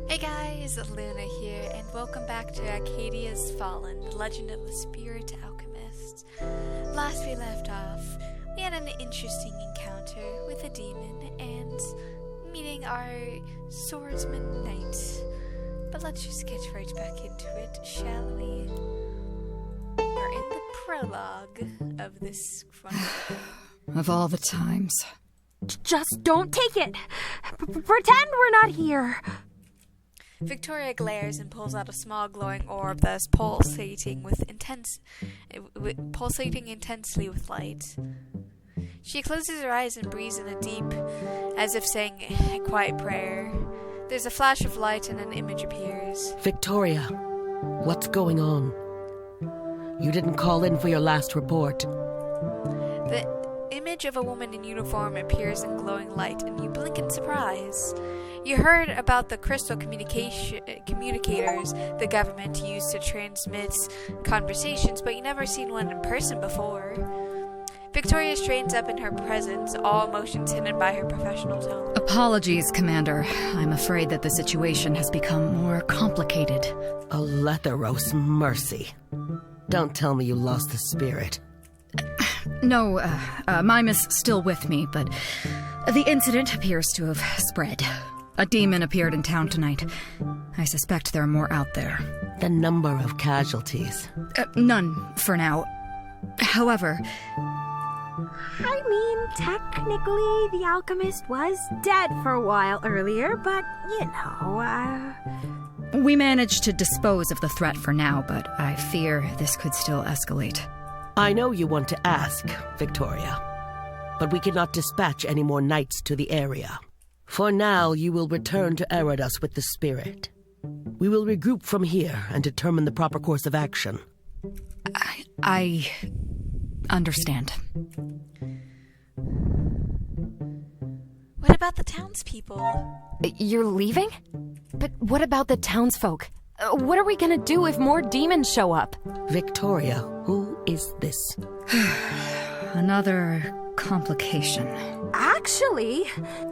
Hey guys, Luna here, and welcome back to Arcadia's Fallen, the legend of the spirit alchemist. Last we left off, we had an interesting encounter with a demon and meeting our swordsman knight. But let's just get right back into it, shall we? We're in the prologue of this chronicle. Of all the times. Just don't take it! Pretend we're not here! Victoria glares and pulls out a small glowing orb that is pulsating intensely with light. She closes her eyes and breathes in a deep, as if saying a quiet prayer. There's a flash of light and an image appears. Victoria, what's going on? You didn't call in for your last report. The image of a woman in uniform appears in glowing light, and you blink in surprise. You heard about the crystal communicators the government used to transmit conversations, but you never seen one in person before. Victoria straightens up in her presence, all emotions hidden by her professional tone. Apologies, Commander. I'm afraid that the situation has become more complicated. Aletharos mercy. Don't tell me you lost the spirit. No, Mime is still with me, but the incident appears to have spread. A demon appeared in town tonight. I suspect there are more out there. The number of casualties. None, for now. However... I mean, technically, the alchemist was dead for a while earlier, but, We managed to dispose of the threat for now, but I fear this could still escalate. I know you want to ask, Victoria, but we cannot dispatch any more knights to the area. For now, you will return to Eridos with the spirit. We will regroup from here and determine the proper course of action. I understand. What about the townspeople? You're leaving? But what about the townsfolk? What are we gonna do if more demons show up? Victoria, who is this? Another complication. actually,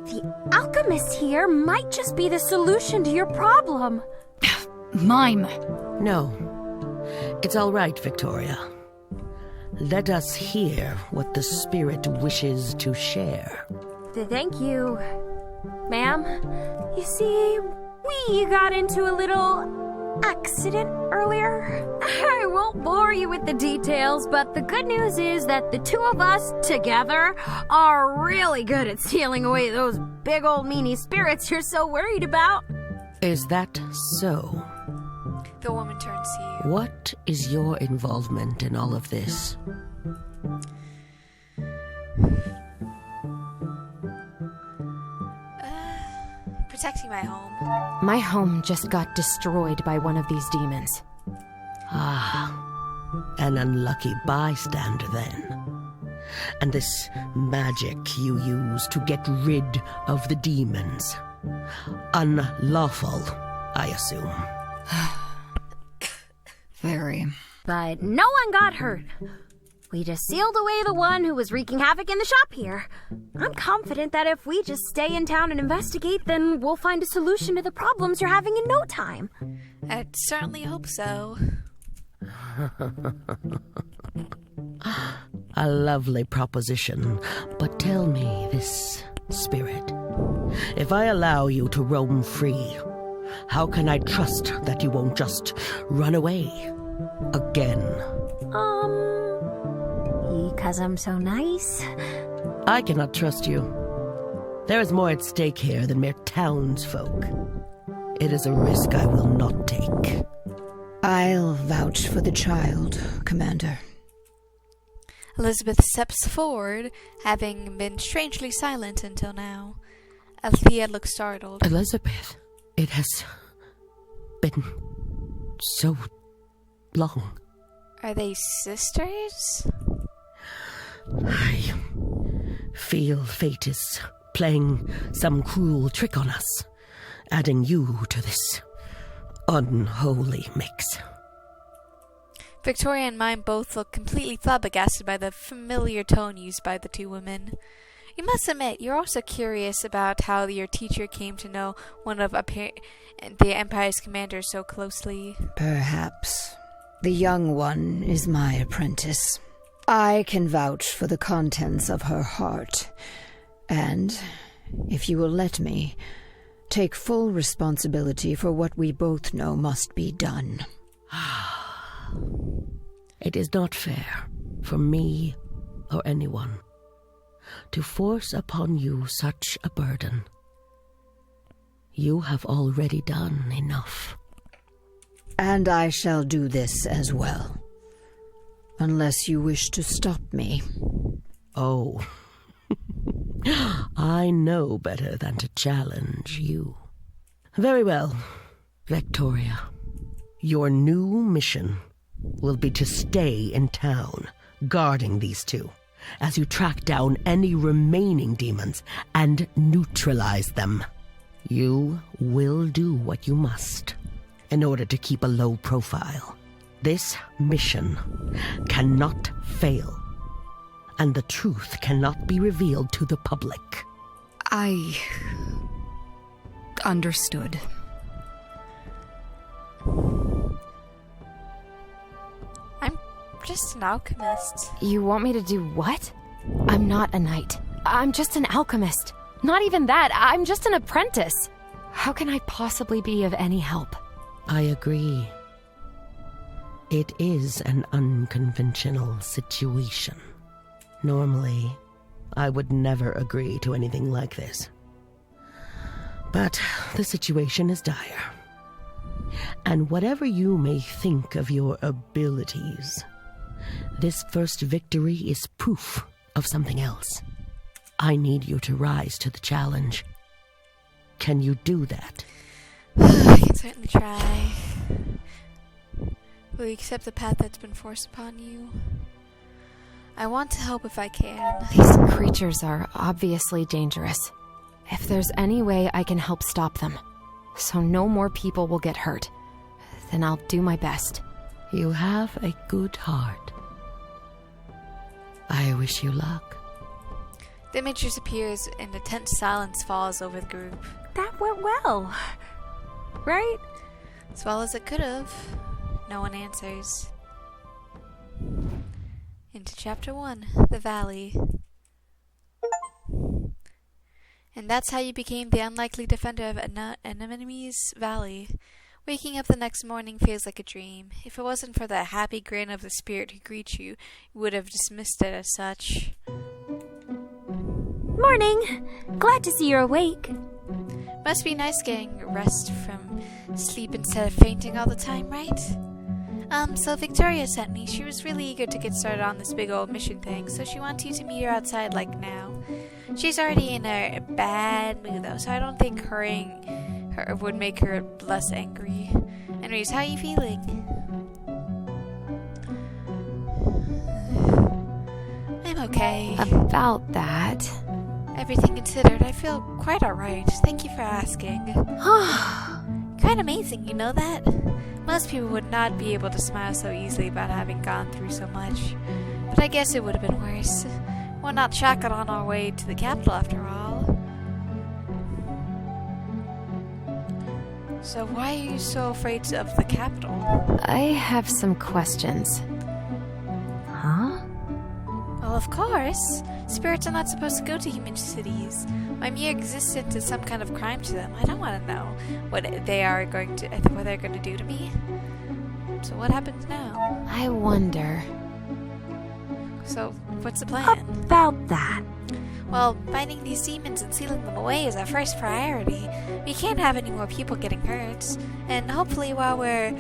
the alchemist here might just be the solution to your problem. Mime! No. It's all right, Victoria. Let us hear what the spirit wishes to share. Thank you, ma'am. You see, we got into a little accident earlier. I won't bore you with the details, but the good news is that the two of us together are really good at sealing away those big old meanie spirits you're so worried about. Is that so? The woman turns to you. What is your involvement in all of this? Protecting my home. My home just got destroyed by one of these demons. Ah, an unlucky bystander then. And this magic you use to get rid of the demons. Unlawful, I assume. Very. But no one got hurt. We just sealed away the one who was wreaking havoc in the shop here. I'm confident that if we just stay in town and investigate, then we'll find a solution to the problems you're having in no time. I certainly hope so. A lovely proposition, but tell me this, spirit. If I allow you to roam free, how can I trust that you won't just run away again? Because I'm so nice. I cannot trust you. There is more at stake here than mere townsfolk. It is a risk I will not take. I'll vouch for the child, Commander. Elizabeth steps forward, having been strangely silent until now. Althea looks startled. Elizabeth, it has been so long. Are they sisters? I feel fate is playing some cruel trick on us, adding you to this unholy mix. Victoria and Mime both look completely flabbergasted by the familiar tone used by the two women. You must admit, you're also curious about how your teacher came to know one of the Empire's commanders so closely. Perhaps. The young one is my apprentice. I can vouch for the contents of her heart. And, if you will let me, take full responsibility for what we both know must be done. It is not fair for me or anyone to force upon you such a burden. You have already done enough. And I shall do this as well. Unless you wish to stop me. Oh. I know better than to challenge you. Very well, Victoria. Your new mission will be to stay in town, guarding these two, as you track down any remaining demons and neutralize them. You will do what you must in order to keep a low profile. This mission cannot fail, and the truth cannot be revealed to the public. I understood. I'm just an alchemist. You want me to do what? I'm not a knight. I'm just an alchemist. Not even that, I'm just an apprentice. How can I possibly be of any help? I agree. It is an unconventional situation. Normally, I would never agree to anything like this. But the situation is dire. And whatever you may think of your abilities, this first victory is proof of something else. I need you to rise to the challenge. Can you do that? I can certainly try. Will you accept the path that's been forced upon you? I want to help if I can. These creatures are obviously dangerous. If there's any way I can help stop them, so no more people will get hurt, then I'll do my best. You have a good heart. I wish you luck. The image disappears and a tense silence falls over the group. That went well. Right? As well as it could have. No one answers. Into Chapter 1, The Valley. And that's how you became the unlikely defender of an enemy's valley. Waking up the next morning feels like a dream. If it wasn't for the happy grin of the spirit who greets you, you would have dismissed it as such. Morning! Glad to see you're awake. Must be nice getting rest from sleep instead of fainting all the time, right? So Victoria sent me. She was really eager to get started on this big old mission thing, so she wants you to meet her outside, like, now. She's already in a bad mood, though, so I don't think hurrying her would make her less angry. Anyways, how are you feeling? I'm okay. About that... Everything considered, I feel quite alright. Thank you for asking. Quite amazing, you know that? Most people would not be able to smile so easily about having gone through so much. But I guess it would have been worse. We're not shackled on our way to the capital after all. So why are you so afraid of the capital? I have some questions. Huh? Well, of course. Spirits are not supposed to go to human cities. My mere existence is some kind of crime to them. I don't want to know what they're going to do to me. So what happens now? I wonder... So, what's the plan? About that. Well, finding these demons and sealing them away is our first priority. We can't have any more people getting hurt. And hopefully while we're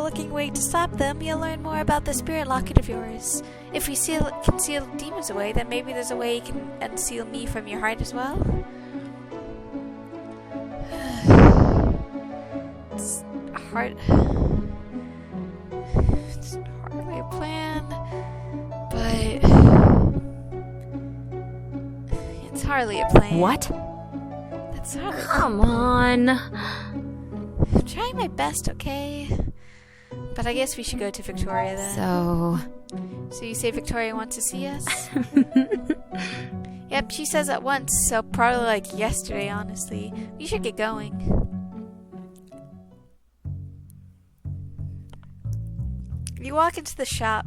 looking way to stop them, you'll learn more about the spirit locket of yours. If we can seal demons away, then maybe there's a way you can unseal me from your heart as well. It's hardly a plan, but it's hardly a plan. What? That's hardly. Come on. I'm trying my best, okay? But I guess we should go to Victoria then. So, So you say Victoria wants to see us? Yep, she says at once, so probably like yesterday, honestly. We should get going. You walk into the shop.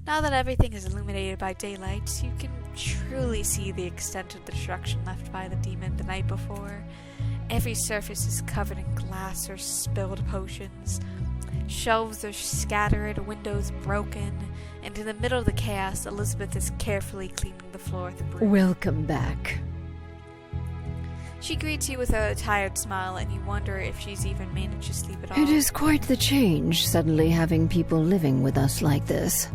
Now that everything is illuminated by daylight, you can truly see the extent of the destruction left by the demon the night before. Every surface is covered in glass or spilled potions. Shelves are scattered, windows broken, and in the middle of the chaos, Elizabeth is carefully cleaning the floor with a broom. Welcome back. She greets you with a tired smile, and you wonder if she's even managed to sleep at all. It is quite the change, suddenly having people living with us like this.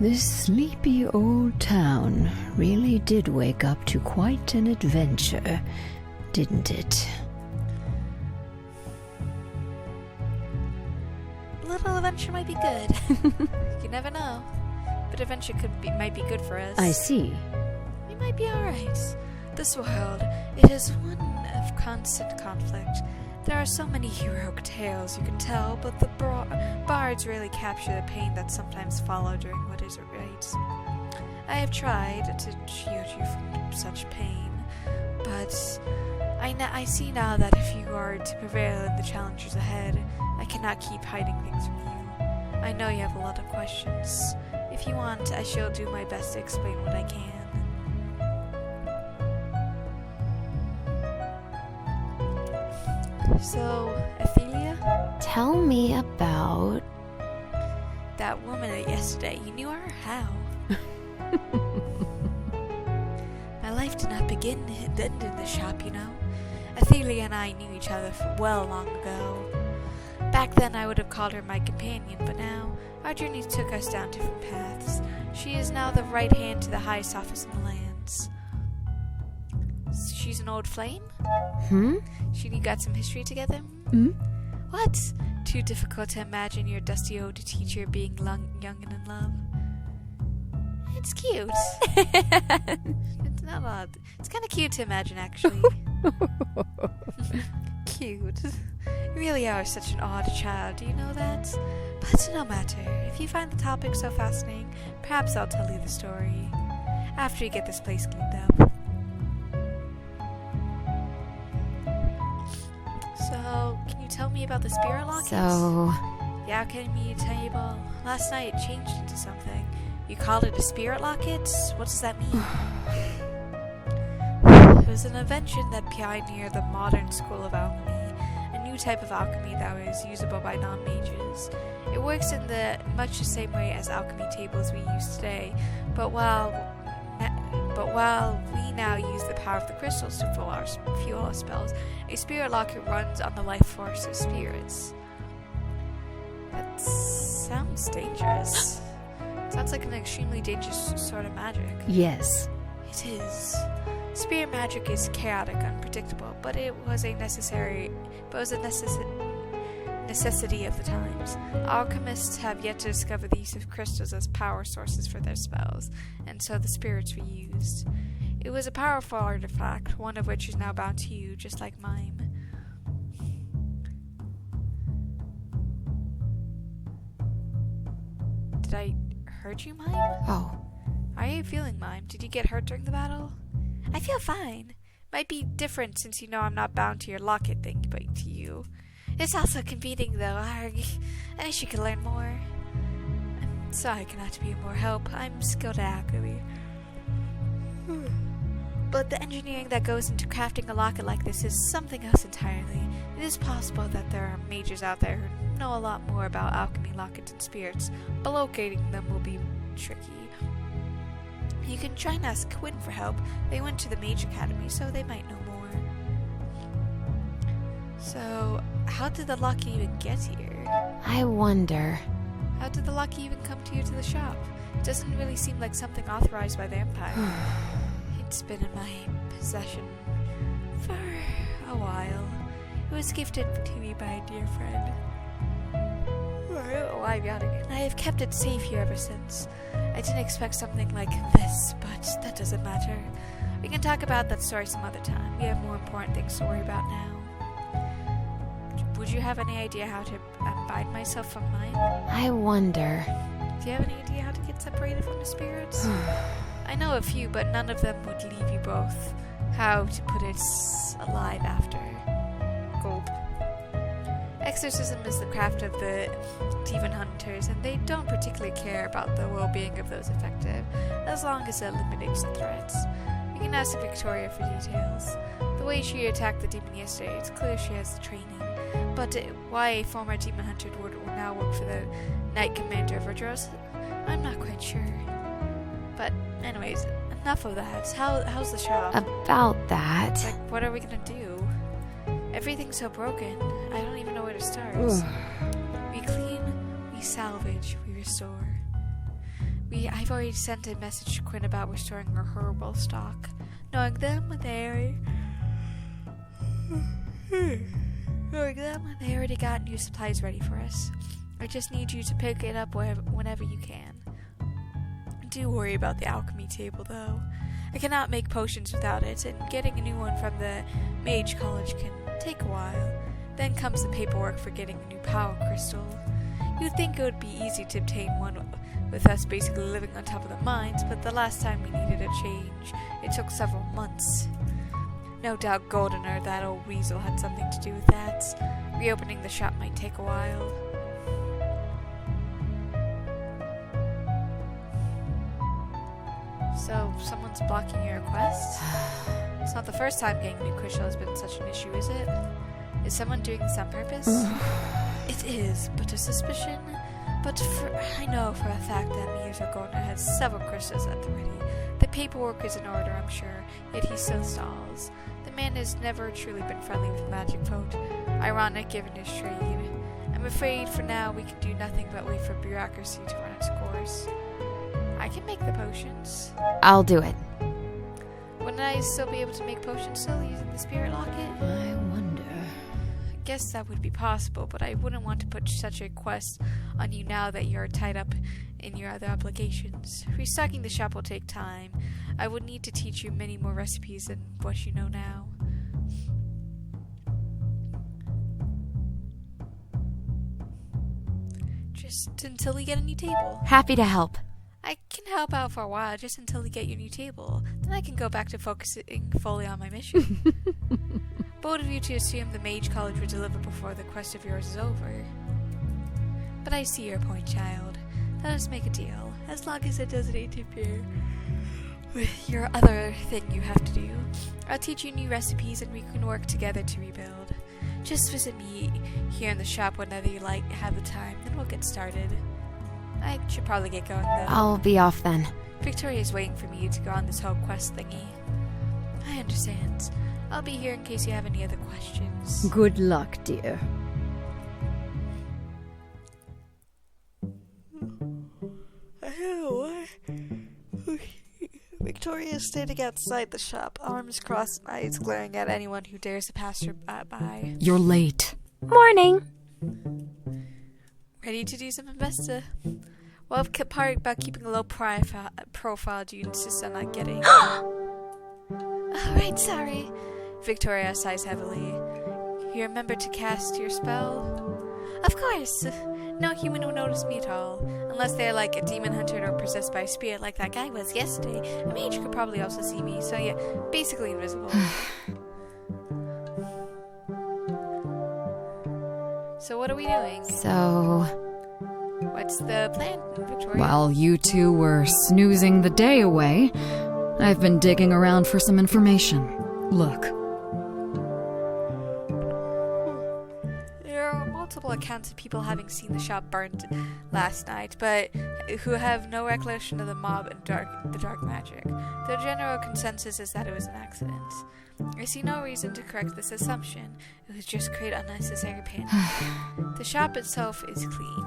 This sleepy old town really did wake up to quite an adventure, didn't it? A little adventure might be good. You never know. But adventure might be good for us. I see. We might be alright. This world, it is one of constant conflict. There are so many heroic tales you can tell, but the bards rarely capture the pain that sometimes follow during what isn't right. I have tried to shield you from such pain, but I see now that if you are to prevail in the challenges ahead, I cannot keep hiding things from you. I know you have a lot of questions. If you want, I shall do my best to explain what I can. So, Ophelia? Tell me about... That woman yesterday. You knew her? How? My life did not begin and end in the shop, you know. Ophelia and I knew each other well long ago. Back then I would have called her my companion, but now our journey took us down different paths. She is now the right hand to the highest office in the lands. She's an old flame? She got some history together? What? Too difficult to imagine your dusty old teacher being young and in love? It's cute. It's not odd. It's kind of cute to imagine, actually. Cute. You really are such an odd child, do you know that? But no matter. If you find the topic so fascinating, perhaps I'll tell you the story. After you get this place cleaned up. So, can you tell me about the spirit lockets? So... The alchemy table. Last night it changed into something. You called it a spirit locket? What does that mean? It was an invention that pioneered the modern school of alchemy, a new type of alchemy that was usable by non-mages. It works in much the same way as alchemy tables we use today, but while we now use the power of the crystals to fuel our spells, a spirit locket runs on the life force of spirits. That sounds dangerous. Sounds like an extremely dangerous sort of magic. Yes. It is. Spirit magic is chaotic, unpredictable, but it was a necessity of the times. Alchemists have yet to discover the use of crystals as power sources for their spells, and so the spirits were used. It was a powerful artifact, one of which is now bound to you, just like mine. Did I hurt you, Mime? Oh. How are you feeling, Mime? Did you get hurt during the battle? I feel fine. Might be different since you know I'm not bound to your locket thing, but to you. It's also convenient, though. I wish you could learn more. I'm sorry I cannot be of more help. I'm skilled at alchemy. But the engineering that goes into crafting a locket like this is something else entirely. It is possible that there are mages out there who know a lot more about alchemy, lockets, and spirits, but locating them will be tricky. You can try and ask Quinn for help. They went to the Mage Academy, so they might know more. So, how did the locket even get here? I wonder... How did the locket even come to you to the shop? It doesn't really seem like something authorized by the Empire. It's been in my possession for a while. It was gifted to me by a dear friend. And I have kept it safe here ever since. I didn't expect something like this, but that doesn't matter. We can talk about that story some other time. We have more important things to worry about now. Would you have any idea how to unbind myself from mine? I wonder... Do you have any idea how to get separated from the spirits? I know a few, but none of them would leave you both. How to put it, alive after. Gulp. Exorcism is the craft of the demon hunters, and they don't particularly care about the well-being of those affected, as long as it eliminates the threats. You can ask Victoria for details. The way she attacked the demon yesterday, it's clear she has the training. But why a former demon hunter would now work for the Knight Commander of Rodros, I'm not quite sure. But anyways, enough of that. How's the shop? About that. Like, what are we gonna do? Everything's so broken, I don't even know where to start. We clean, we salvage, we restore. I've already sent a message to Quinn about restoring our herbal stock. Knowing them, they already got new supplies ready for us. I just need you to pick it up whenever you can. Do worry about the alchemy table, though. I cannot make potions without it, and getting a new one from the Mage College can take a while. Then comes the paperwork for getting a new power crystal. You'd think it would be easy to obtain one with us basically living on top of the mines, but the last time we needed a change, it took several months. No doubt Goldener, that old weasel, had something to do with that. Reopening the shop might take a while. So, someone's blocking your request? It's not the first time getting a new crystal has been such an issue, is it? Is someone doing this on purpose? It is, but a suspicion. But I know for a fact that Mirza Goldener has several crystals at the ready. The paperwork is in order, I'm sure, yet he still stalls. The man has never truly been friendly with magic folk. Ironic given his trade. I'm afraid for now we can do nothing but wait for bureaucracy to run its course. I can make the potions. I'll do it. Wouldn't I still be able to make potions still using the spirit locket? I wonder. I guess that would be possible, but I wouldn't want to put such a request on you now that you're tied up in your other obligations. Restocking the shop will take time. I would need to teach you many more recipes than what you know now. Just until we get a new table. Happy to help. I can help out for a while, just until we get your new table. Then I can go back to focusing fully on my mission. Bold of you to assume the Mage College will deliver before the quest of yours is over. But I see your point, child. Let us make a deal, as long as it doesn't interfere with your other thing you have to do. I'll teach you new recipes and we can work together to rebuild. Just visit me here in the shop whenever you have the time, then we'll get started. I should probably get going, though. I'll be off then. Victoria's waiting for me to go on this whole quest thingy. I understand. I'll be here in case you have any other questions. Good luck, dear. Victoria is standing outside the shop, arms crossed and eyes glaring at anyone who dares to pass her by. You're late. Morning. Ready to do some investor? Well, part about keeping a low profile do you insist on not getting? Alright, sorry. Victoria sighs heavily. You remember to cast your spell? Of course. No human will notice me at all. Unless they're like a demon hunter or possessed by a spirit like that guy was yesterday. A mage could probably also see me, so yeah, basically invisible. So what are we doing? What's the plan, Victoria? While you two were snoozing the day away, I've been digging around for some information. Look. There are multiple accounts of people having seen the shop burned last night, but who have no recollection of the mob and the dark magic. The general consensus is that it was an accident. I see no reason to correct this assumption. It would just create unnecessary panic. The shop itself is clean.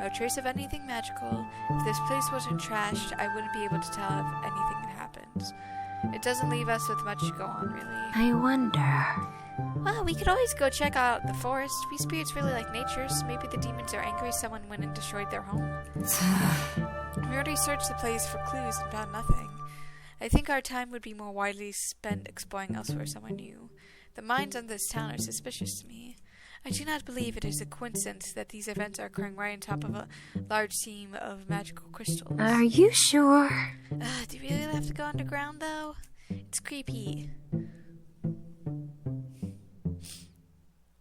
No trace of anything magical. If this place wasn't trashed, I wouldn't be able to tell if anything had happened. It doesn't leave us with much to go on, really. I wonder. Well, we could always go check out the forest. We spirits really like nature, so maybe the demons are angry someone went and destroyed their home. We already searched the place for clues and found nothing. I think our time would be more widely spent exploring elsewhere somewhere new. The mines in this town are suspicious to me. I do not believe it is a coincidence that these events are occurring right on top of a large seam of magical crystals. Are you sure? Do we really have to go underground, though? It's creepy.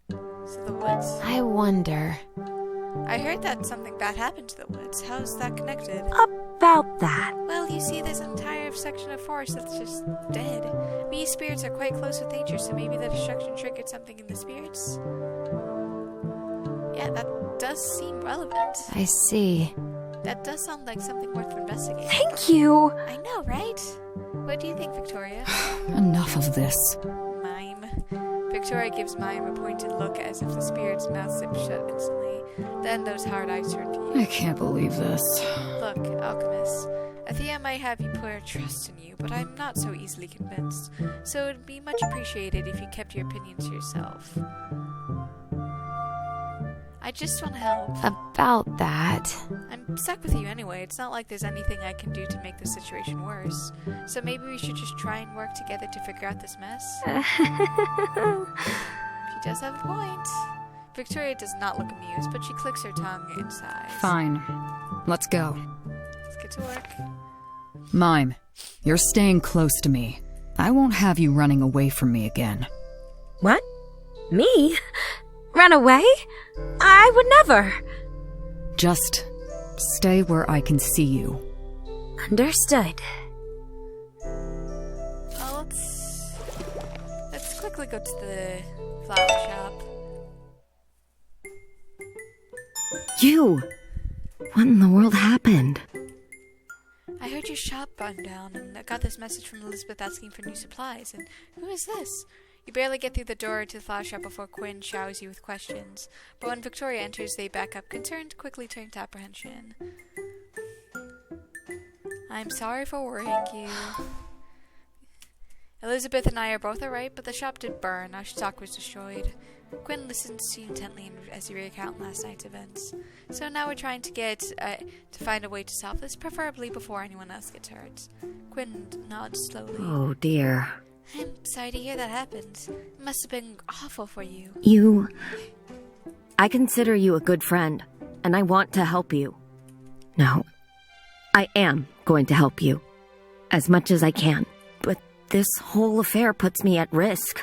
So the woods. I wonder. I heard that something bad happened to the woods. How is that connected? About that. Well, you see, there's an entire section of forest that's just dead. We spirits are quite close with nature, so maybe the destruction triggered something in the spirits. Yeah, that does seem relevant. I see. That does sound like something worth investigating. Thank you. I know, right? What do you think, Victoria? Enough of this. Mime. Victoria gives Mime a pointed look as if the spirit's mouth zipped shut instantly. Then those hard eyes turn to you. I can't believe this. Look, alchemist. Athea might have you put her trust in you, but I'm not so easily convinced. So it'd be much appreciated if you kept your opinions to yourself. I just want to help. About that. I'm stuck with you anyway. It's not like there's anything I can do to make the situation worse. So maybe we should just try and work together to figure out this mess. She does have a point. Victoria does not look amused, but she clicks her tongue in sighs. Fine. Let's go. Let's get to work. Mime, you're staying close to me. I won't have you running away from me again. What? Me? Run away? I would never. Just stay where I can see you. Understood. Well, let's quickly go to the flower shop. You! What in the world happened? I heard your shop burned down, and I got this message from Elizabeth asking for new supplies. And who is this? You barely get through the door to the flower shop before Quinn showers you with questions. But when Victoria enters, they back up, concerned, quickly turn to apprehension. I'm sorry for worrying you. Elizabeth and I are both alright, but the shop did burn. Our stock was destroyed. Quinn listens to you intently as you recount last night's events. So now we're trying to find a way to solve this, preferably before anyone else gets hurt. Quinn nods slowly. Oh dear. I'm sorry to hear that happened. It must have been awful for you. I consider you a good friend, and I want to help you. No, I am going to help you, as much as I can. But this whole affair puts me at risk.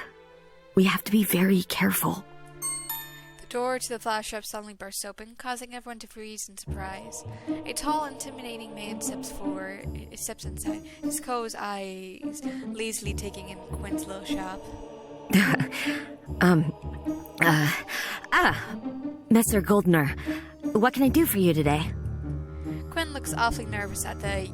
We have to be very careful. The door to the flower shop suddenly bursts open, causing everyone to freeze in surprise. A tall, intimidating man steps inside, his cold eyes lazily taking in Quinn's little shop. Messer Goldner, what can I do for you today? Quinn looks awfully nervous at the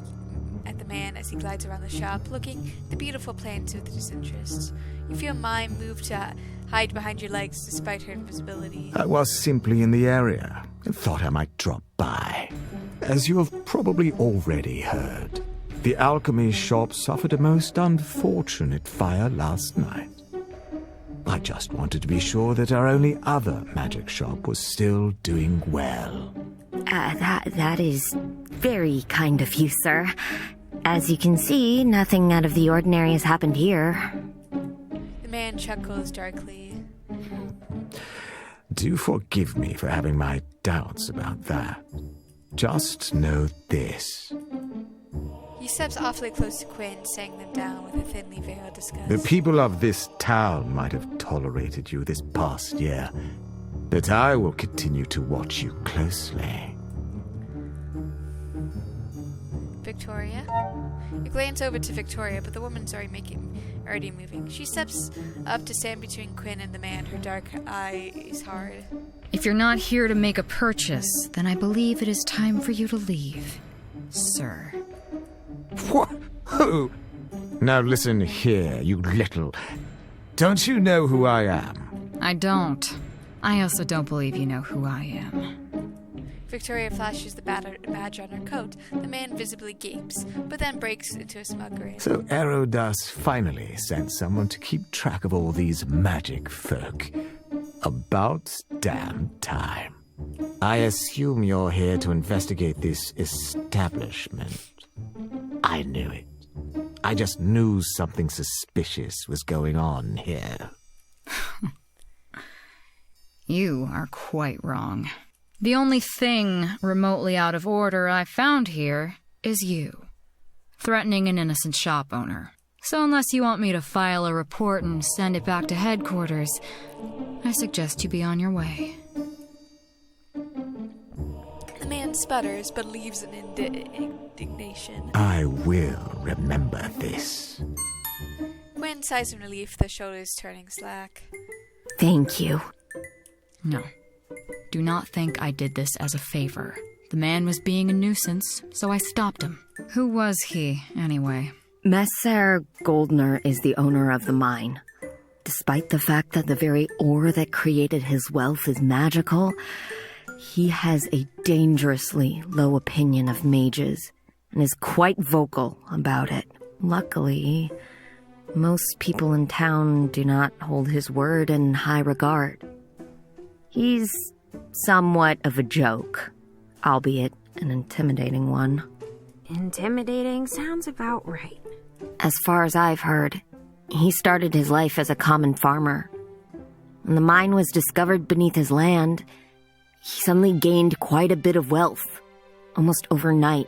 man as he glides around the shop, looking at the beautiful plants with disinterest. You feel Mime move to hide behind your legs despite her invisibility. I was simply in the area and thought I might drop by. As you have probably already heard, the alchemy shop suffered a most unfortunate fire last night. I just wanted to be sure that our only other magic shop was still doing well. That is very kind of you, sir. As you can see, nothing out of the ordinary has happened here. The man chuckles darkly. Do forgive me for having my doubts about that. Just know this. He steps awfully close to Quinn, staring them down with a thinly veiled disgust. The people of this town might have tolerated you this past year, but I will continue to watch you closely. Victoria? You glance over to Victoria, but the woman's already moving. She steps up to stand between Quinn and the man, her dark eyes hard. If you're not here to make a purchase, then I believe it is time for you to leave, sir. What? Who? Now listen here, you little... Don't you know who I am? I don't. I also don't believe you know who I am. Victoria flashes the badge on her coat. The man visibly gapes, but then breaks into a smug grin. So Erodas finally sent someone to keep track of all these magic folk. About damn time. I assume you're here to investigate this establishment. I knew it. I just knew something suspicious was going on here. You are quite wrong. The only thing remotely out of order I found here is you, threatening an innocent shop owner. So unless you want me to file a report and send it back to headquarters, I suggest you be on your way. The man sputters, but leaves an indignation. I will remember this. Gwen sighs in relief, the shoulders turning slack. Thank you. No. Do not think I did this as a favor. The man was being a nuisance, so I stopped him. Who was he, anyway? Messer Goldner is the owner of the mine. Despite the fact that the very ore that created his wealth is magical, he has a dangerously low opinion of mages and is quite vocal about it. Luckily, most people in town do not hold his word in high regard. He's somewhat of a joke, albeit an intimidating one. Intimidating sounds about right. As far as I've heard, he started his life as a common farmer. When the mine was discovered beneath his land, he suddenly gained quite a bit of wealth. Almost overnight,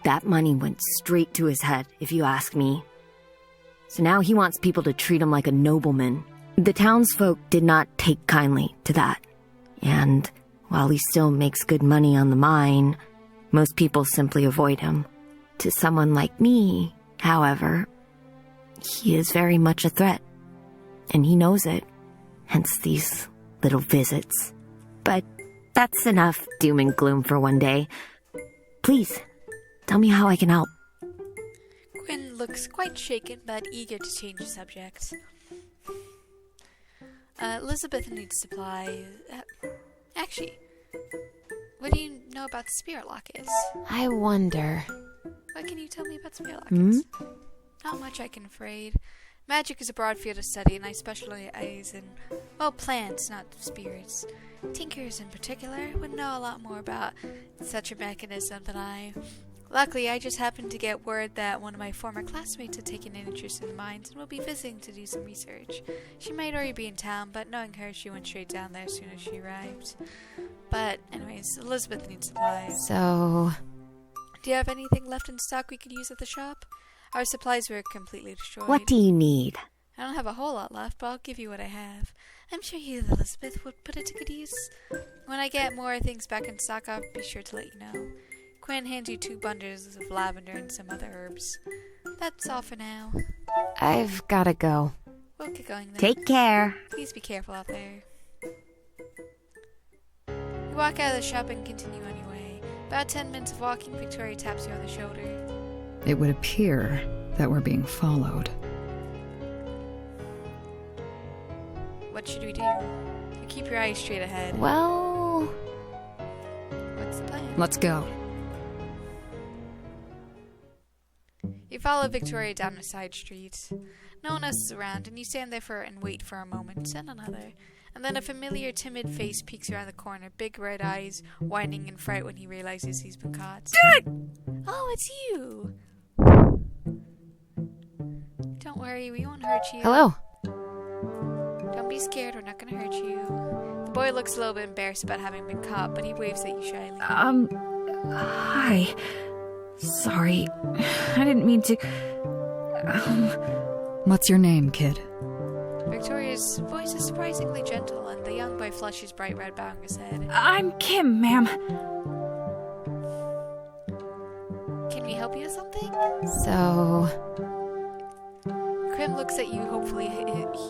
that money went straight to his head, if you ask me. So now he wants people to treat him like a nobleman. The townsfolk did not take kindly to that. And while he still makes good money on the mine, most people simply avoid him. To someone like me, however, he is very much a threat. And he knows it. Hence these little visits. But that's enough doom and gloom for one day. Please, tell me how I can help. Gwen looks quite shaken, but eager to change the subject. Elizabeth needs supplies. Actually, what do you know about the spirit lockets? I wonder. What can you tell me about spirit lockets? Not much, I can afraid. Magic is a broad field of study, and I specialize in, well, plants, not spirits. Tinkers in particular would know a lot more about such a mechanism than I. Luckily, I just happened to get word that one of my former classmates had taken an interest in the mines and will be visiting to do some research. She might already be in town, but knowing her, she went straight down there as soon as she arrived. But anyways, Elizabeth needs supplies. So... Do you have anything left in stock we could use at the shop? Our supplies were completely destroyed. What do you need? I don't have a whole lot left, but I'll give you what I have. I'm sure you, Elizabeth, would put it to good use. When I get more things back in stock, I'll be sure to let you know. Quinn hands you 2 bundles of lavender and some other herbs. That's all for now. I've gotta go. We'll get going then. Take care. Please be careful out there. You walk out of the shop and continue on your way. About 10 minutes of walking, Victoria taps you on the shoulder. It would appear that we're being followed. What should we do? You keep your eyes straight ahead. Well... What's the plan? Let's go. You follow Victoria down a side street. No one else is around, and you stand there and wait for a moment, and another. And then a familiar, timid face peeks around the corner, big red eyes whining in fright when he realizes he's been caught. Oh, it's you! Don't worry, we won't hurt you. Hello. Don't be scared, we're not gonna hurt you. The boy looks a little bit embarrassed about having been caught, but he waves at you shyly. Hi. Sorry, I didn't mean to... What's your name, kid? Victoria's voice is surprisingly gentle, and the young boy flushes bright red, bowing his head. I'm Kim, ma'am. Can we help you with something? So... Krim looks at you hopefully.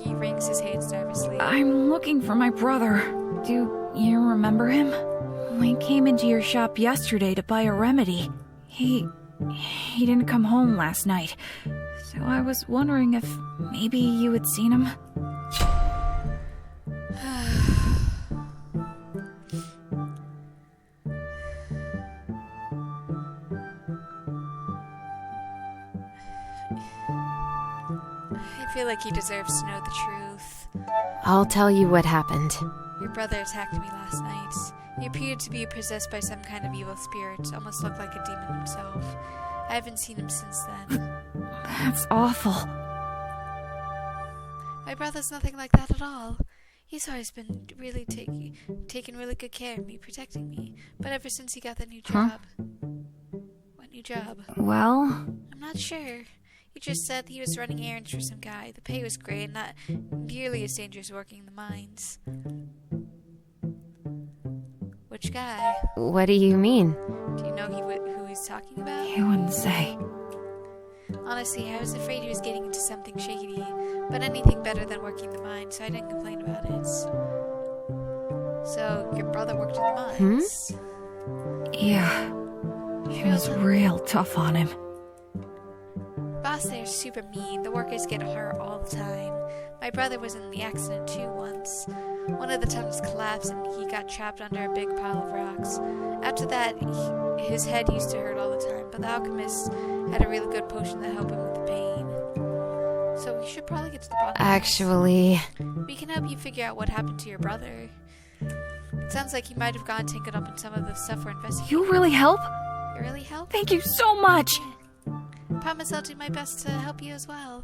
He wrings his hands nervously. I'm looking for my brother. Do you remember him? We came into your shop yesterday to buy a remedy. He didn't come home last night. So I was wondering if maybe you had seen him. I feel like he deserves to know the truth. I'll tell you what happened. Your brother attacked me last night. He appeared to be possessed by some kind of evil spirit, almost looked like a demon himself. I haven't seen him since then. That's awful. My brother's nothing like that at all. He's always been really taking really good care of me, protecting me. But ever since he got that new job... What new job? Well? I'm not sure. He just said he was running errands for some guy. The pay was great and not nearly as dangerous working in the mines. Which guy? What do you mean? Do you know who he's talking about? He wouldn't say. Honestly, I was afraid he was getting into something shady, but anything better than working the mines, so I didn't complain about it. So, your brother worked in the mines? Yeah. He was real tough on him. Boss there's super mean. The workers get hurt all the time. My brother was in the accident too once. One of the tunnels collapsed and he got trapped under a big pile of rocks. After that, his head used to hurt all the time, but the alchemist had a really good potion that helped him with the pain. So we should probably get to the bottom of this. Actually... We can help you figure out what happened to your brother. It sounds like he might have gotten tangled up in some of the stuff we're investigating. You really help? You really help? Thank you so much! Promise I'll do my best to help you as well.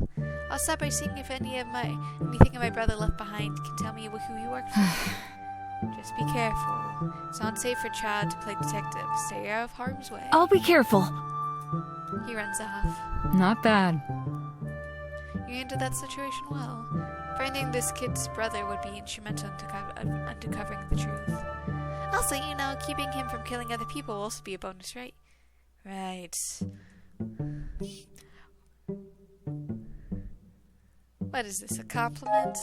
I'll start by seeing if anything of my brother left behind can tell me who he worked for. Just be careful. It's not safe for a child to play detective. Stay out of harm's way. I'll be careful. He runs off. Not bad. You handled that situation well. Finding this kid's brother would be instrumental in uncovering the truth. Also, keeping him from killing other people will also be a bonus, right? Right. What is this, a compliment?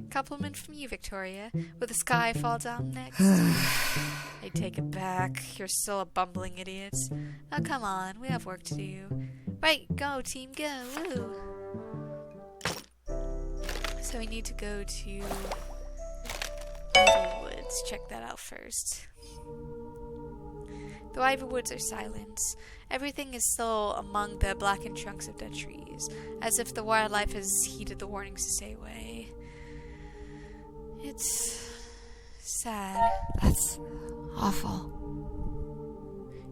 Compliment from you, Victoria. Will the sky fall down next? I take it back. You're still a bumbling idiot. Now come on, we have work to do. Right, go team, go! Woo! So we need to go to Ivy Woods. Check that out first. The Ivy Woods are silent. Everything is still among the blackened trunks of dead trees, as if the wildlife has heeded the warnings to stay away. It's sad. That's awful.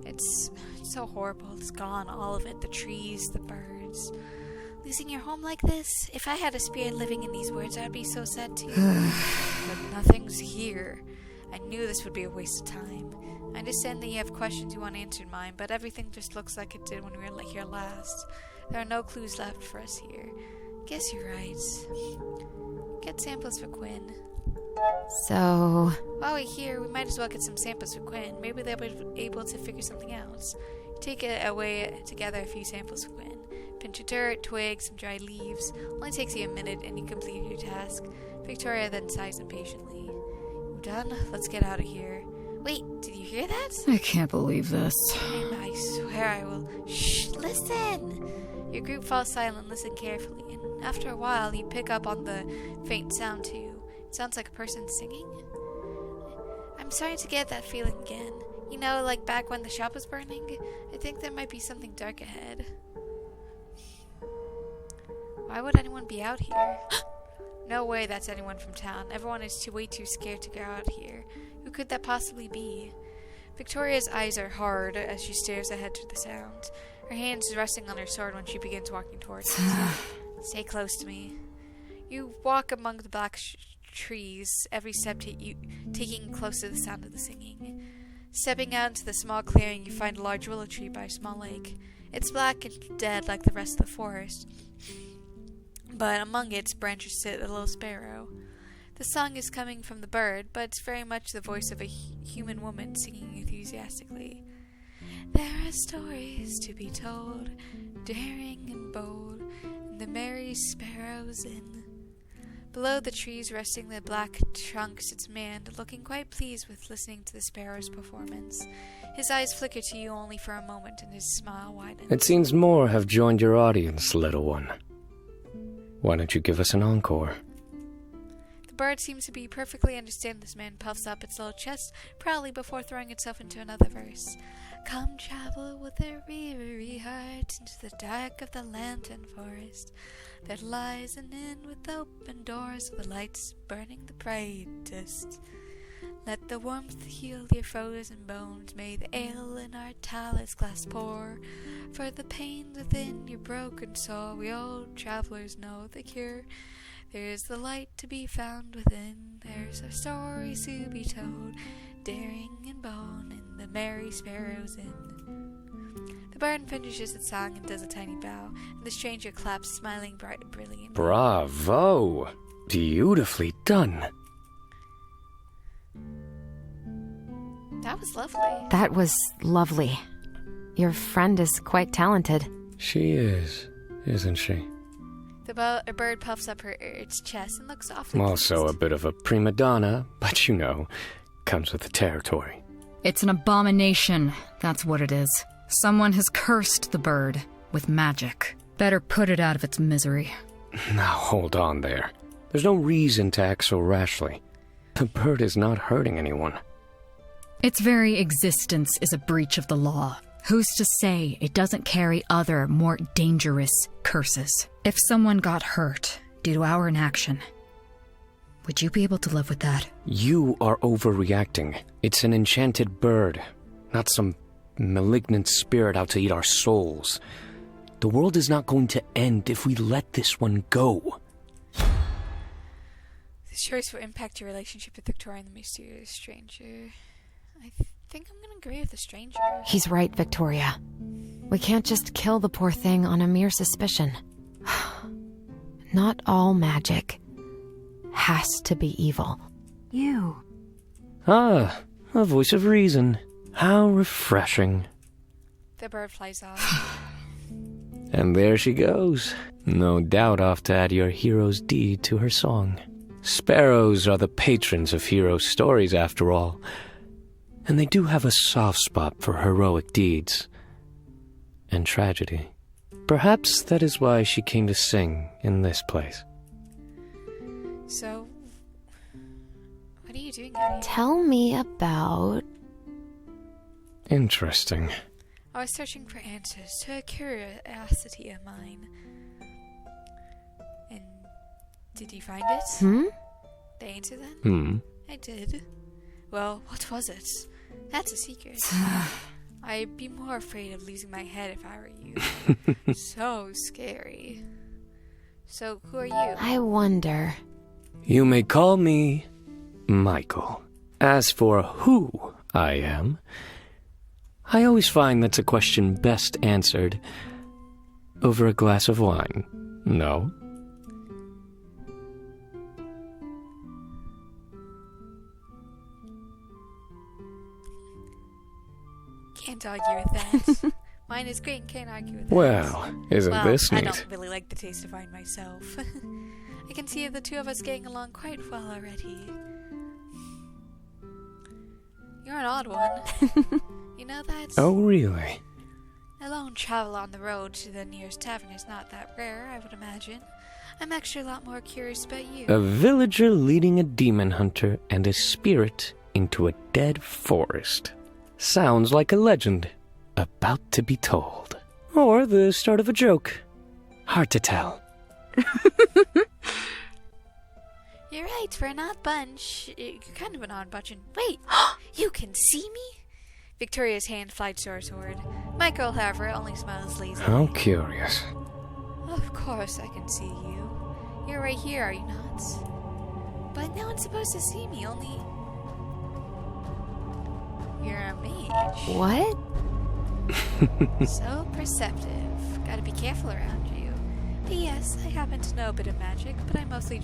It's so horrible. It's gone, all of it. The trees, the birds. Losing your home like this? If I had a spirit living in these woods, I'd be so sad too. But nothing's here. I knew this would be a waste of time. I understand that you have questions you want answered in mind, but everything just looks like it did when we were here last. There are no clues left for us here. Guess you're right. Get samples for Quinn. So... While we're here, we might as well get some samples for Quinn. Maybe they'll be able to figure something out. Take it away together a few samples for Quinn. Pinch of dirt, twigs, some dry leaves. Only takes you a minute and you complete your task. Victoria then sighs impatiently. You done? Let's get out of here. Wait, did you hear that? I can't believe this. And I swear I will. Shh, listen! Your group falls silent and listen carefully, and after a while you pick up on the faint sound too. It sounds like a person singing. I'm starting to get that feeling again. Like back when the shop was burning? I think there might be something dark ahead. Why would anyone be out here? No way that's anyone from town. Everyone is way too scared to go out here. Who could that possibly be? Victoria's eyes are hard as she stares ahead to the sound. Her hand is resting on her sword when she begins walking towards it. Stay close to me. You walk among the black trees, every step taking close to the sound of the singing. Stepping out into the small clearing, you find a large willow tree by a small lake. It's black and dead like the rest of the forest, but among its branches sit a little sparrow. The song is coming from the bird, but it's very much the voice of a human woman singing enthusiastically. There are stories to be told, daring and bold, and the merry sparrow's in. Below the trees, resting the black trunk, sits a man, looking quite pleased with listening to the sparrow's performance. His eyes flicker to you only for a moment, and his smile widens. It seems more have joined your audience, little one. Why don't you give us an encore? The bird seems to be perfectly understand this man, puffs up its little chest proudly before throwing itself into another verse. Come travel with a weary heart into the dark of the lantern forest. There lies an inn with open doors, the lights burning the brightest. Let the warmth heal your frozen bones, may the ale in our talus glass pour. For the pain within your broken soul, we old travelers know the cure. There's the light to be found within. There's a story to be told, daring and bold in the Merry Sparrow's Inn. The bird finishes its song and does a tiny bow, and the stranger claps, smiling bright and brilliant. Bravo! Beautifully done. That was lovely. That was lovely. Your friend is quite talented. She is, isn't she? A bird puffs up its chest and looks awfully Also pleased. a bit of a prima donna, but you know, comes with the territory. It's an abomination, that's what it is. Someone has cursed the bird with magic. Better put it out of its misery. Now hold on there. There's no reason to act so rashly. The bird is not hurting anyone. Its very existence is a breach of the law. Who's to say it doesn't carry other, more dangerous curses? If someone got hurt due to our inaction, would you be able to live with that? You are overreacting. It's an enchanted bird, not some malignant spirit out to eat our souls. The world is not going to end if we let this one go. This choice will impact your relationship with Victoria and the mysterious stranger. I think I'm gonna agree with the stranger. He's right, Victoria. We can't just kill the poor thing on a mere suspicion. Not all magic has to be evil. You. Ah, a voice of reason. How refreshing. The bird flies off. And there she goes. No doubt off to add your hero's deed to her song. Sparrows are the patrons of hero stories, after all. And they do have a soft spot for heroic deeds. And tragedy. Perhaps that is why she came to sing in this place. So, what are you doing out here? Tell me about... Interesting. I was searching for answers to a curiosity of mine. And did you find it? The answer then? I did. Well, what was it? That's a secret. I'd be more afraid of losing my head if I were you. So scary. So, who are you? I wonder... You may call me Michael. As for who I am, I always find that's a question best answered over a glass of wine. No? Can't argue with that. Mine is great and can't argue with that. Well, isn't this I neat? don't really like the taste of wine myself. I can see the two of us getting along quite well already. You're an odd one. You know that? Oh, really? A lone travel on the road to the nearest tavern is not that rare, I would imagine. I'm actually a lot more curious about you. A villager leading a demon hunter and a spirit into a dead forest. Sounds like a legend about to be told. Or the start of a joke. Hard to tell. You're right, we're an odd bunch. You're kind of an odd bunch. And wait, you can see me? Victoria's hand flies to her sword. Michael, however, only smiles lazily. How curious. Of course I can see you. You're right here, are you not? But no one's supposed to see me, only... You're a mage. What? So perceptive. Gotta be careful around you. But yes, I happen to know a bit of magic, but I mostly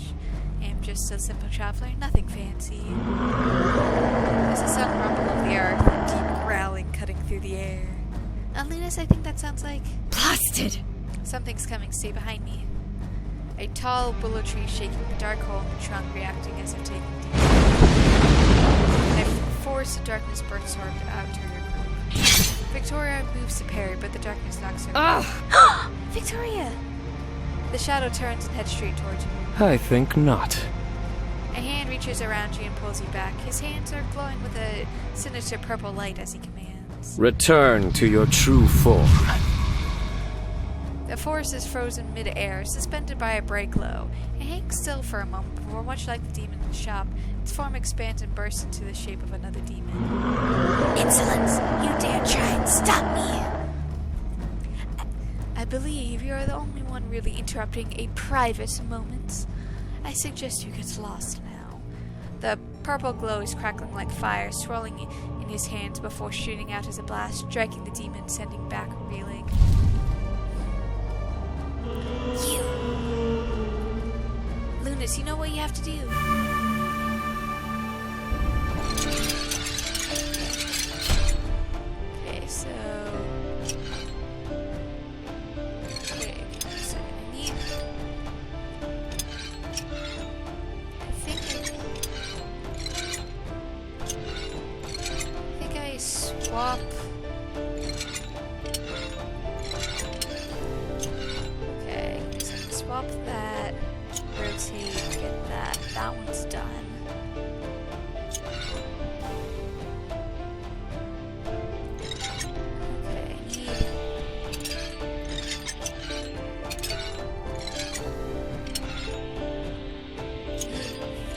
am just a simple traveler, nothing fancy. There's a sudden rumble of the earth and deep growling cutting through the air. Linus, I think that sounds like... Blasted! Something's coming, stay behind me. A tall willow tree shaking the dark hole in the trunk, reacting as if taking deep. A force of darkness bursts her out to her group. Victoria moves to parry, but the darkness knocks her. Victoria! The shadow turns and heads straight towards you. I think not. A hand reaches around you and pulls you back. His hands are glowing with a sinister purple light as he commands. Return to your true form. The forest is frozen mid-air, suspended by a bright glow. It hangs still for a moment before, much like the demon in the shop, its form expands and bursts into the shape of another demon. Insolence! You dare try and stop me! I believe you are the only one really interrupting a private moment. I suggest you get lost now. The purple glow is crackling like fire, swirling in his hands before shooting out as a blast, striking the demon, sending back reeling. You! Lunas, you know what you have to do. Okay, so... Okay, so I'm gonna need... I think I swap... Okay, so I swap that, rotate, get that. That one's done. Okay, I need...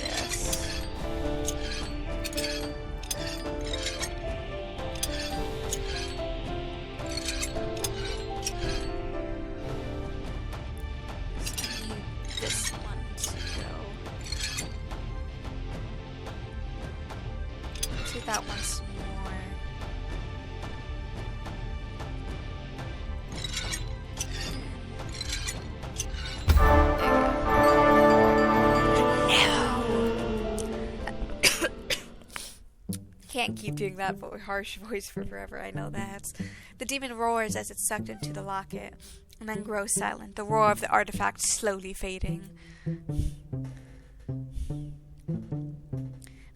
this. This one to go. Do that once more. Can't keep doing that harsh voice for forever, I know that. The demon roars as it's sucked into the locket, and then grows silent, the roar of the artifact slowly fading.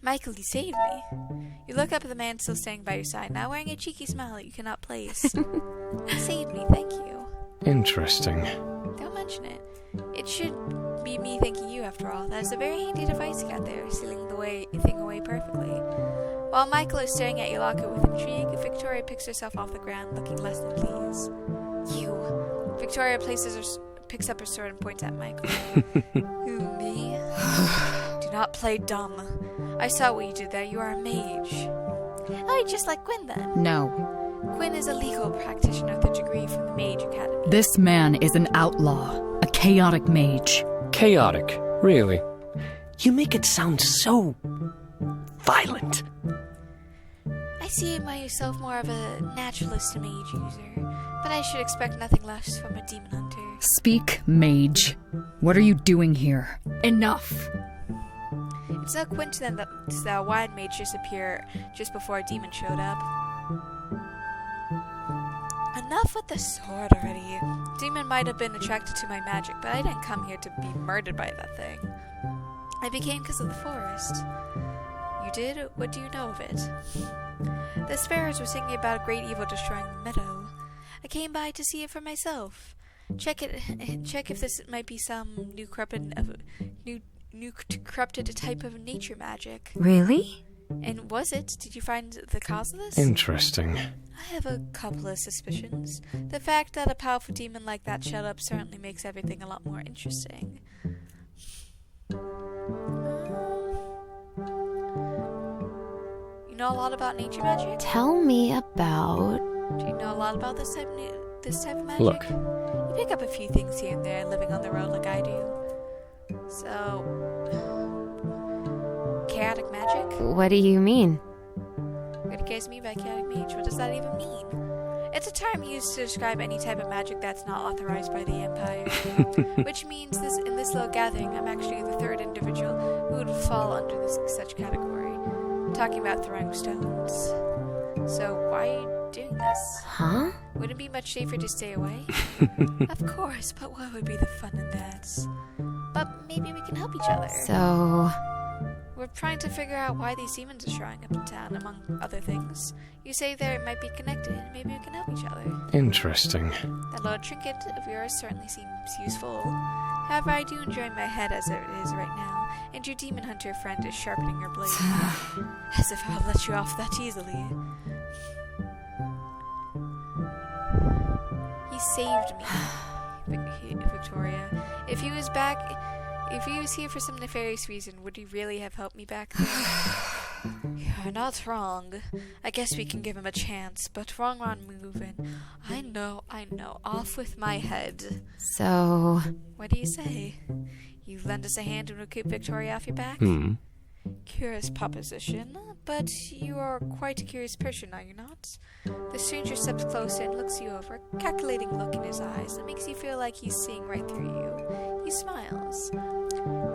Michael, you saved me. You look up at the man still standing by your side, now wearing a cheeky smile that you cannot place. You saved me, thank you. Interesting. Don't mention it. It should be me thanking you, after all. That is a very handy device you got there, sealing the thing away perfectly. While Michael is staring at your locket with intrigue, Victoria picks herself off the ground, looking less than pleased. You. Victoria picks up her sword and points at Michael. Who, me? Do not play dumb. I saw what you did there. You are a mage. Oh, just like Gwyn, then. No. Gwyn is a legal practitioner with a degree from the Mage Academy. This man is an outlaw, a chaotic mage. Chaotic, really? You make it sound so... violent. I see myself more of a naturalist mage user, but I should expect nothing less from a demon hunter. Speak, mage. What are you doing here? Enough! It's no coincidence that a wide mage disappeared just before a demon showed up. Enough with the sword already. Demon might have been attracted to my magic, but I didn't come here to be murdered by that thing. I became because of the forest. You did? What do you know of it? The sparrows were singing about a great evil destroying the meadow. I came by to see it for myself. Check if this might be some new corrupted type of nature magic. Really? And was it? Did you find the cause of this? Interesting. I have a couple of suspicions. The fact that a powerful demon like that showed up certainly makes everything a lot more interesting. You know a lot about nature magic? Tell me about... Do you know a lot about this type of magic? Look. You pick up a few things here and there living on the road like I do. So... chaotic magic? What do you mean? What do you guys mean by chaotic mage? What does that even mean? It's a term used to describe any type of magic that's not authorized by the Empire. Which means in this little gathering, I'm actually the third individual who would fall under such category. I'm talking about throwing stones. So why are you doing this? Huh? Would it be much safer to stay away? Of course, but what would be the fun in that? But maybe we can help each other. So... We're trying to figure out why these demons are showing up in town, among other things. You say they might be connected, maybe we can help each other. Interesting. That little trinket of yours certainly seems useful. However, I do enjoy my head as it is right now, and your demon hunter friend is sharpening her blade. As if I'll let you off that easily. He saved me, Victoria. If he was here for some nefarious reason, would he really have helped me back then? You're not wrong. I guess we can give him a chance, but wrong on moving. I know. Off with my head. So... What do you say? You lend us a hand and we'll keep Victoria off your back? Curious proposition, but you are quite a curious person, are you not? The stranger steps closer and looks you over, a calculating look in his eyes that makes you feel like he's seeing right through you. He smiles.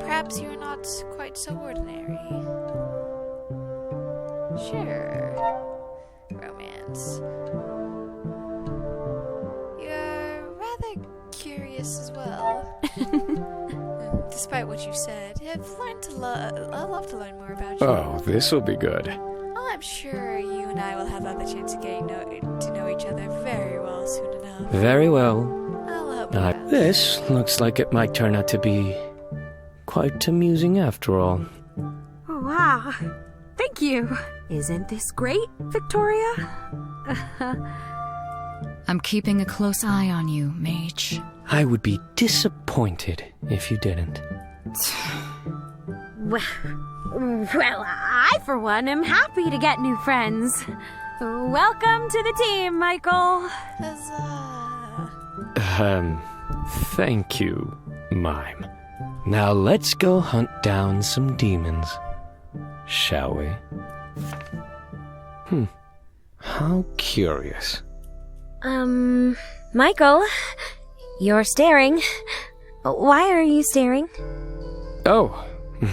Perhaps you are not quite so ordinary. Sure. Romance. You're rather curious as well. Despite what you said, I've learned to I'd love to learn more about you. Oh, this'll be good. Oh, I'm sure you and I will have other chance of getting to know each other very well soon enough. Very well. I'll help you out. This looks like it might turn out to be quite amusing after all. Oh, wow. Thank you. Isn't this great, Victoria? I'm keeping a close eye on you, mage. I would be disappointed if you didn't. Well, I, for one, am happy to get new friends. Welcome to the team, Michael. Thank you, Mime. Now let's go hunt down some demons, shall we? How curious. Michael, you're staring. Why are you staring? Oh,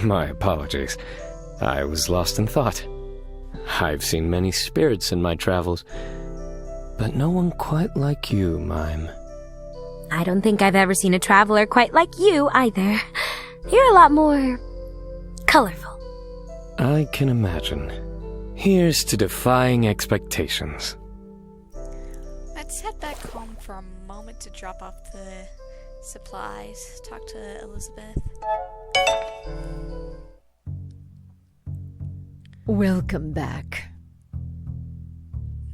my apologies. I was lost in thought. I've seen many spirits in my travels, but no one quite like you, Mime. I don't think I've ever seen a traveler quite like you either. You're a lot more colorful. I can imagine. Here's to defying expectations. Let's head back home for a moment to drop off the supplies. Talk to Elizabeth. Welcome back.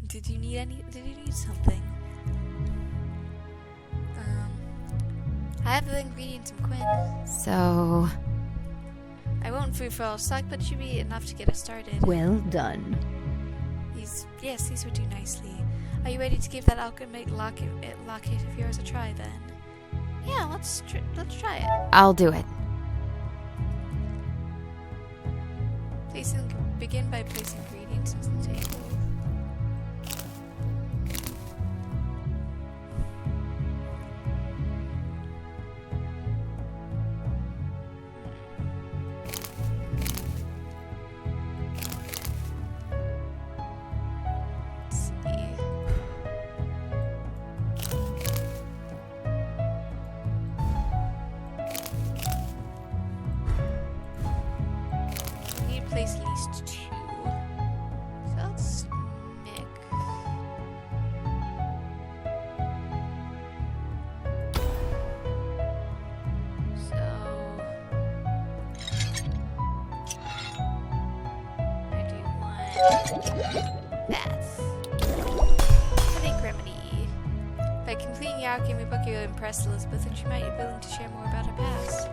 Did you need something? I have the ingredients in Quinn. So, I won't free for all stock, but it should be enough to get us started. Well done. These would do nicely. Are you ready to give that alchemist locket of yours a try then? Yeah, let's try it. I'll do it. Begin by placing ingredients on the table. Place at least 2. So let's mix. So I do want that. Headache remedy. By completing the alchemy book, you'll impress Elizabeth, and she might be willing to share more about her past.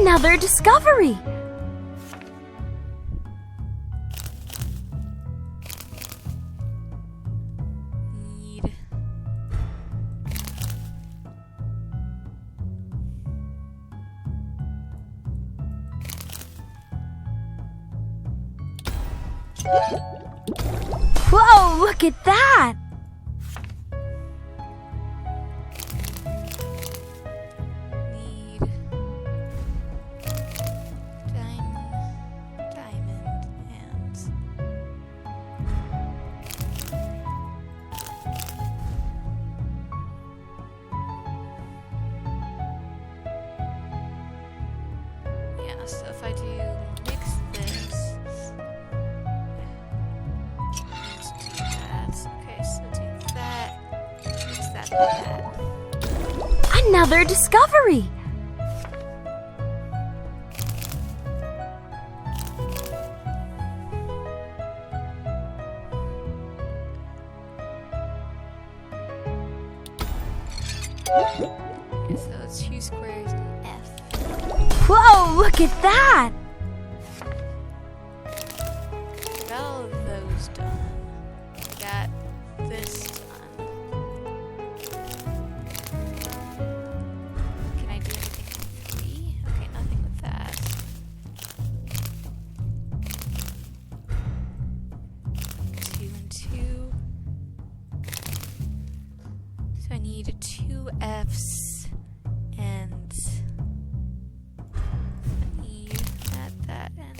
Another discovery! Whoa, look at that! So if I do mix this, let's do that. Okay, so do that, mix that with that. Another discovery! Okay, so it's 2 squares and F. Whoa, look at that! Got all of those done. Got this done. Can I do anything with 3? Okay, nothing with that. Two and 2. So I need 2 Fs and I need that and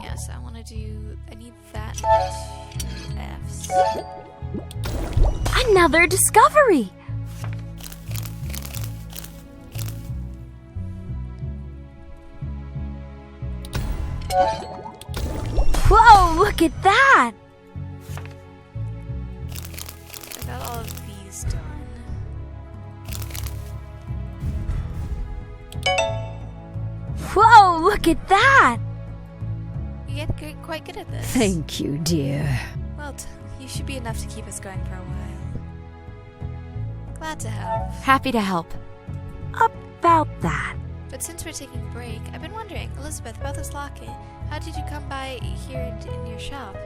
yes, I want to do. I need that and 2 Fs. Another discovery! Whoa, look at that! I got all of these done. Whoa, look at that! You get quite good at this. Thank you, dear. Well, you should be enough to keep us going for a while. Glad to help. Happy to help. About that. But since we're taking a break, I've been wondering, Elizabeth, about this locket. How did you come by here in your shop?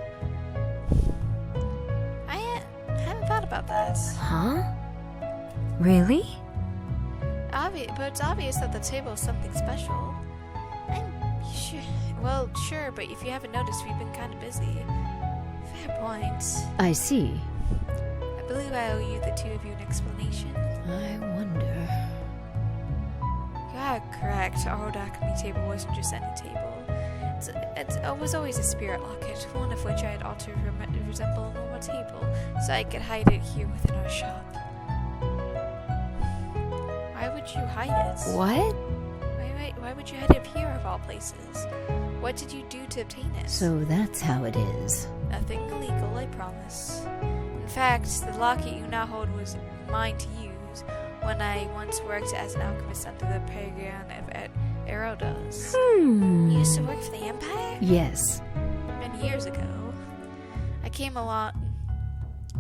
I haven't thought about that. Huh? Really? But it's obvious that the table is something special. I'm sure. Well, sure, but if you haven't noticed, we've been kind of busy. Fair point. I see. I believe I owe you, the two of you, an explanation. I wonder. You are correct. Our old alchemy table wasn't just any table. It was always a spirit locket, one of which I had altered to resemble a normal table, so I could hide it here within our shop. Why would you hide it? What? Why would you hide it here of all places? What did you do to obtain it? So that's how it is. Nothing illegal, I promise. In fact, the locket you now hold was mine to use when I once worked as an alchemist under the playground of Erodos. You used to work for the Empire? Yes. Many years ago. I came along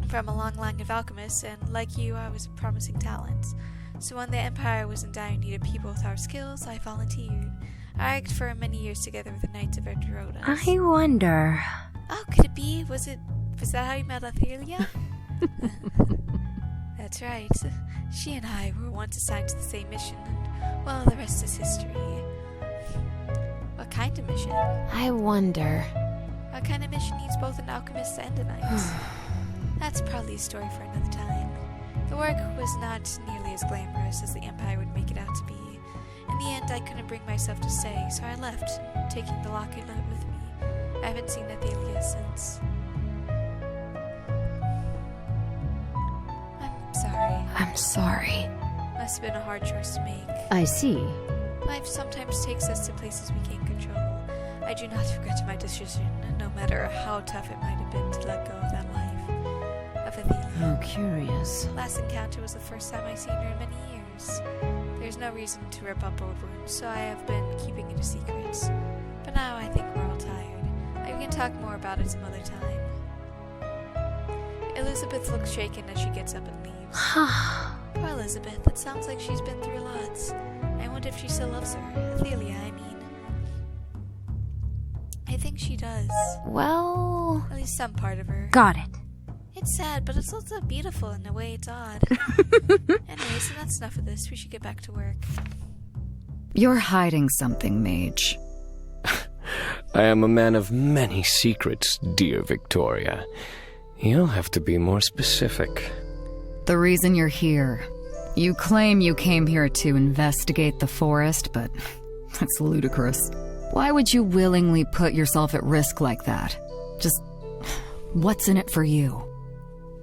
from a long line of alchemists, and like you, I was a promising talent. So when the Empire was in dire need of people with our skills, I volunteered. I worked for many years together with the Knights of Erodos. I wonder. Oh, could it be? Was that how you met Arcadia? That's right. She and I were once assigned to the same mission, and, well, the rest is history. What kind of mission? I wonder. What kind of mission needs both an alchemist and a knight? That's probably a story for another time. The work was not nearly as glamorous as the Empire would make it out to be. In the end, I couldn't bring myself to stay, so I left, taking the locket with me. I haven't seen Arcadia since. I'm sorry. I'm sorry. Must have been a hard choice to make. I see. Life sometimes takes us to places we can't control. I do not regret my decision, no matter how tough it might have been to let go of that life. Of Athelia. How curious. Last encounter was the first time I've seen her in many years. There's no reason to rip up old wounds, so I have been keeping it a secret. But now I think we're all tired. We can talk more about it some other time. Elizabeth looks shaken as she gets up and leaves. Poor Elizabeth, it sounds like she's been through lots. I wonder if she still loves her. Athelia, I mean. I think she does. Well... At least some part of her. Got it. It's sad, but it's also beautiful in a way it's odd. Anyway, so that's enough of this. We should get back to work. You're hiding something, Mage. I am a man of many secrets, dear Victoria. You'll have to be more specific. The reason you're here. You claim you came here to investigate the forest, but that's ludicrous. Why would you willingly put yourself at risk like that? Just, what's in it for you?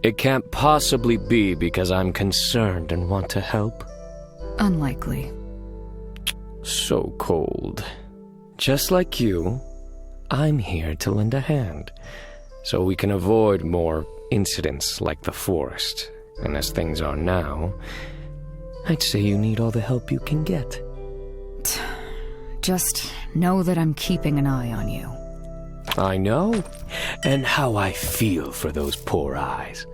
It can't possibly be because I'm concerned and want to help. Unlikely. So cold. Just like you, I'm here to lend a hand, so we can avoid more incidents like the forest. And as things are now, I'd say you need all the help you can get. Just know that I'm keeping an eye on you. I know, and how I feel for those poor eyes.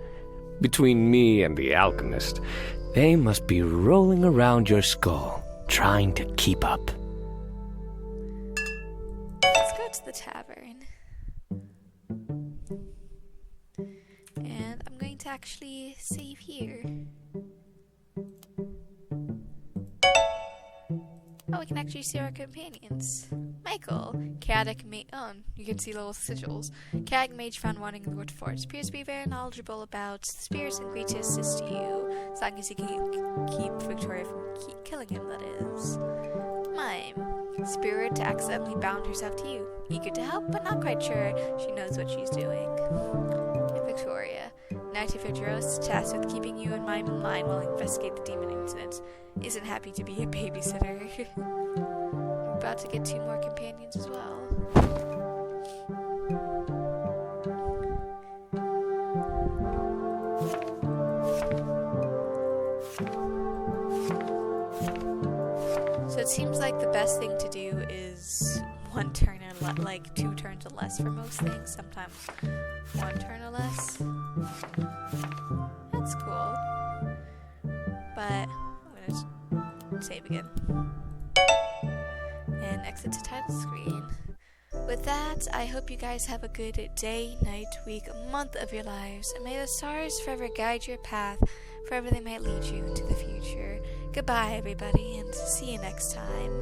Between me and the alchemist, they must be rolling around your skull, trying to keep up. Let's go to the tavern. And I'm going to actually save here. Oh, we can actually see our companions. Michael, chaotic mage. Oh, you can see little sigils. Chaotic mage found wandering in the wood forest. Appears to be very knowledgeable about spirits and agreed to assist you, as long as you can keep Victoria from killing him, that is. Mime, spirit accidentally bound herself to you. Eager to help, but not quite sure she knows what she's doing. And Victoria, Knight of Idros, tasked with keeping you and Mime in line while I investigate the demon incident. Isn't happy to be a babysitter. I'm about to get 2 more companions as well. So it seems like the best thing to do is 1 turn or like 2 turns or less for most things. Sometimes 1 turn or less. That's cool. But I'm gonna save again. And exit to title screen. With that, I hope you guys have a good day, night, week, month of your lives, and may the stars forever guide your path wherever they might lead you into the future. Goodbye, everybody, and see you next time.